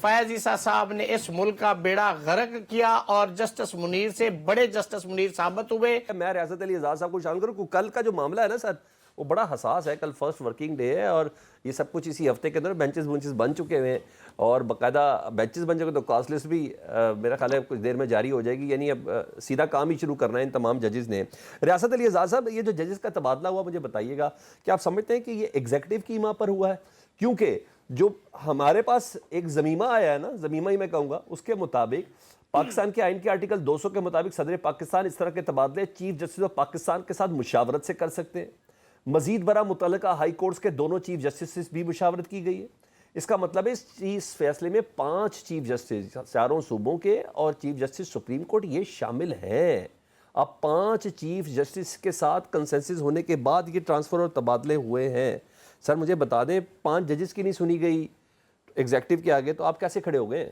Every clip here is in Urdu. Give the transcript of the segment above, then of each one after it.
فیض عیسیٰ صاحب نے اس ملک کا بیڑا غرق کیا اور جسٹس منیر سے بڑے جسٹس منیر ثابت ہوئے. میں ریاست علی اعزاز صاحب کو شامل کروں. کل کا جو معاملہ ہے نا سر وہ بڑا حساس ہے. کل فرسٹ ورکنگ ڈے ہے اور یہ سب کچھ اسی ہفتے کے اندر بینچز بن چکے ہوئے ہیں اور باقاعدہ بینچز بن چکے تو کاسٹ لسٹ بھی میرا خیال ہے کچھ دیر میں جاری ہو جائے گی. یعنی اب سیدھا کام ہی شروع کرنا ہے ان تمام ججز نے. ریاست علی اعزاز صاحب یہ جو ججز کا تبادلہ ہوا مجھے بتائیے گا کہ آپ سمجھتے ہیں کہ یہ ایگزیکٹو کی ماں پر ہوا ہے؟ کیونکہ جو ہمارے پاس ایک ضمیمہ آیا ہے نا, ضمیمہ ہی میں کہوں گا, اس کے مطابق پاکستان کے آئین کے آرٹیکل 200 کے مطابق صدر پاکستان اس طرح کے تبادلے چیف جسٹس آف پاکستان کے ساتھ مشاورت سے کر سکتے ہیں. مزید برآں متعلقہ ہائی کورٹس کے دونوں چیف جسٹس بھی مشاورت کی گئی ہے. اس کا مطلب ہے اس فیصلے میں 5 چیف جسٹس چاروں صوبوں کے اور چیف جسٹس سپریم کورٹ یہ شامل ہیں. اب 5 چیف جسٹس کے ساتھ کنسنسس ہونے کے بعد یہ ٹرانسفر اور تبادلے ہوئے ہیں. سر مجھے بتا دیں 5 ججز کی نہیں سنی گئی ایگزیکٹو کے آگے تو آپ کیسے کھڑے ہو گئے ہیں؟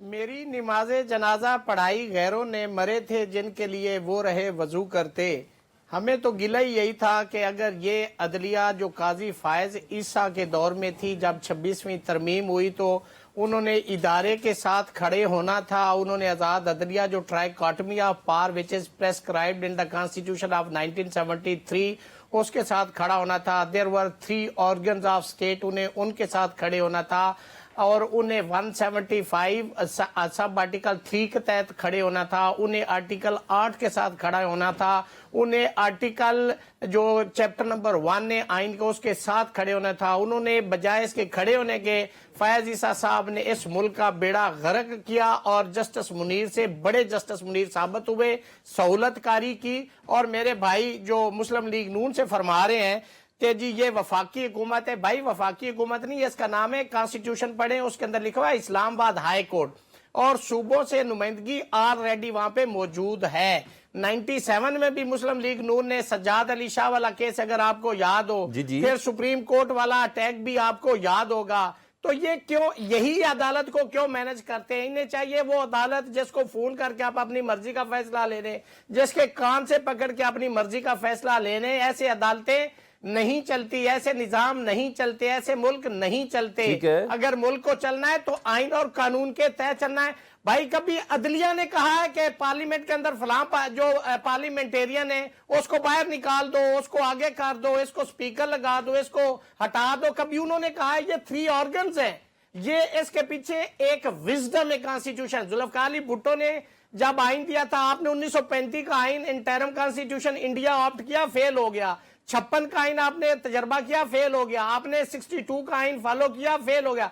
میری نماز جنازہ پڑھائی غیروں نے مرے تھے جن کے لیے وہ رہے وضو کرتے. ہمیں تو گلہ ہی یہی تھا کہ اگر یہ عدلیہ جو قاضی فائز عیسیٰ کے دور میں تھی جب 26ویں ترمیم ہوئی تو انہوں نے ادارے کے ساتھ کھڑے ہونا تھا. انہوں نے آزاد عدلیہ جو ٹرائیکاٹمی of power which is پریسکرائبڈ in the constitution of 1973 اس کے ساتھ کھڑا ہونا تھا. دیر ور 3 آرگنز آف اسٹیٹ, انہیں ان کے ساتھ کھڑے ہونا تھا اور انہیں 175 سب آرٹیکل 3 کے تحت کھڑے ہونا تھا. انہیں آرٹیکل 8 کے ساتھ کھڑا ہونا تھا. انہیں آرٹیکل جو چیپٹر نمبر 1 نے آئین کے اس کے ساتھ کھڑے ہونا تھا. انہوں نے بجائے اس کے کھڑے ہونے کے فیض عیسیٰ صاحب نے اس ملک کا بیڑا غرق کیا اور جسٹس منیر سے بڑے جسٹس منیر ثابت ہوئے, سہولت کاری کی. اور میرے بھائی جو مسلم لیگ نون سے فرما رہے ہیں کہ جی یہ وفاقی حکومت ہے, بھائی وفاقی حکومت نہیں, اس کا نام ہے کانسٹیٹیوشن پڑھیں, اس کے اندر لکھا ہوا ہے اسلام آباد ہائی کورٹ اور صوبوں سے نمائندگی آلریڈی وہاں پہ موجود ہے. 97 میں بھی مسلم لیگ نون نے سجاد علی شاہ والا کیس اگر آپ کو یاد ہو, پھر سپریم کورٹ والا اٹیک بھی آپ کو یاد ہوگا. تو یہ کیوں یہی عدالت کو کیوں مینج کرتے ہیں؟ انہیں چاہیے وہ عدالت جس کو فون کر کے آپ اپنی مرضی کا فیصلہ لے لیں, جس کے کان سے پکڑ کے اپنی مرضی کا فیصلہ لے لیں. ایسے عدالتیں نہیں چلتی, ایسے نظام نہیں چلتے, ایسے ملک نہیں چلتے. اگر ملک کو چلنا ہے تو آئین اور قانون کے تحت چلنا ہے. بھائی کبھی عدلیہ نے کہا ہے کہ پارلیمنٹ کے اندر فلاں جو پارلیمنٹیرین ہے اس کو باہر نکال دو, اس کو آگے کر دو, اس کو سپیکر لگا دو, اس کو ہٹا دو. کبھی انہوں نے کہا ہے یہ 3 آرگنز ہیں, یہ اس کے پیچھے ایک وزڈم ہے کانسٹیٹیوشن. ذوالفقار علی بھٹو نے جب آئین دیا تھا آپ نے 1935 کا آئین انٹرم کانسٹیٹیوشن انڈیا آپٹ کیا, فیل ہو گیا. 56 کا آئین آپ نے تجربہ کیا, فیل ہو گیا. آپ نے 62 کا آئین فالو کیا, فیل ہو گیا.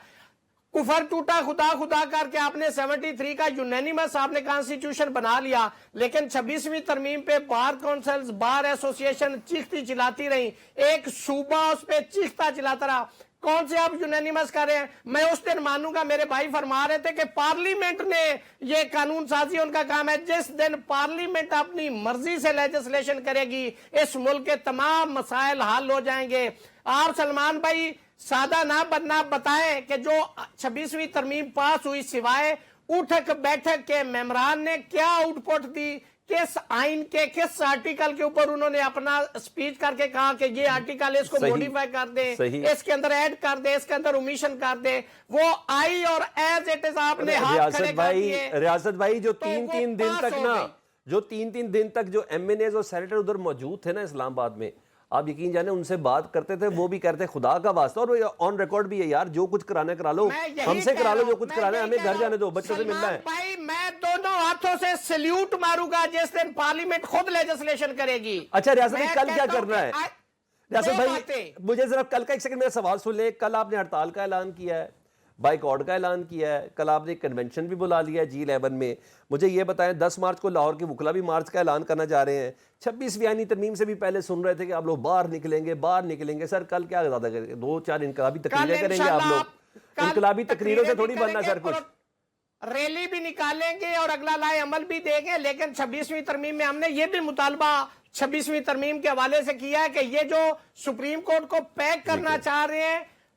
کفر ٹوٹا خدا خدا کر کے آپ نے 73 کا یونینیمس آپ نے کانسٹیٹیوشن بنا لیا. لیکن 26ویں ترمیم پہ بار کونسلز, بار ایسوسیشن چیختی چلاتی رہی, ایک صوبہ اس پہ چیختا چلاتا رہا. کون سے آپ یونینیمس کر رہے ہیں؟ میں اس دن مانوں گا, میرے بھائی فرما رہے تھے کہ پارلیمنٹ نے یہ قانون سازی ان کا کام ہے. جس دن پارلیمنٹ اپنی مرضی سے لیجسلیشن کرے گی اس ملک کے تمام مسائل حل ہو جائیں گے. آپ سلمان بھائی سادہ نہ بننا, بتائیں کہ جو 26ویں ترمیم پاس ہوئی سوائے اٹھک بیٹھک کے ممبران نے کیا آؤٹ پٹ دی, کس آئین کے کس آرٹیکل کے اوپر انہوں نے اپنا سپیچ کر کے کہا کہ یہ آرٹیکل اس کو موڈیفائی کر دے, اس کے اندر ایڈ کر دے, اس کے اندر اومیشن کر دے. وہ آئی اور ایز اٹ از آپ نے ہاتھ کھڑے کر دیے. ریاست بھائی جو 3 دن تک نا, جو 3 دن تک جو ایم این ایز اور سینیٹر ادھر موجود تھے نا اسلام آباد میں, آپ یقین جانے ان سے بات کرتے تھے, وہ بھی کرتے خدا کا واسطہ, اور آن ریکارڈ بھی ہے یار, جو کچھ کرانا کرا لو, ہم سے کرا لو, جو کچھ کرانا ہے ہمیں گھر جانے دو, بچوں سے ملنا ہے. بھائی میں دونوں ہاتھوں سے سلیوٹ ماروں گا جس دن پارلیمنٹ خود لیجسلیشن کرے گی. اچھا ریاست بھائی کل کیا کرنا ہے؟ ریاست بھائی مجھے ذرا کل کا 1 سیکنڈ میرا سوال سن لیں. کل آپ نے ہڑتال کا اعلان کیا ہے, بائیکاٹ کا اعلان کیا ہے, کل آپ نے کنونشن بھی بلا لیا ہے G11 میں. مجھے یہ بتائیں 10 مارچ کو لاہور کے وکلا بھی مارچ کا اعلان کرنا چاہ رہے ہیں. 26ویں آئینی ترمیم سے بھی پہلے سن رہے تھے کہ آپ لوگ باہر نکلیں گے. سر کل کیا زیادہ کریں گے؟ 2-4 انقلابی تقریریں کریں گے آپ لوگ. انقلابی تقریروں سے تھوڑی بننا سر کچھ. ریلی بھی نکالیں گے اور اگلا لائے عمل بھی دیں گے. لیکن 26ویں ترمیم میں ہم نے یہ بھی مطالبہ 26ویں ترمیم کے حوالے سے کیا ہے کہ یہ جو سپریم کورٹ کو پیک کرنا چاہ رہے ہیں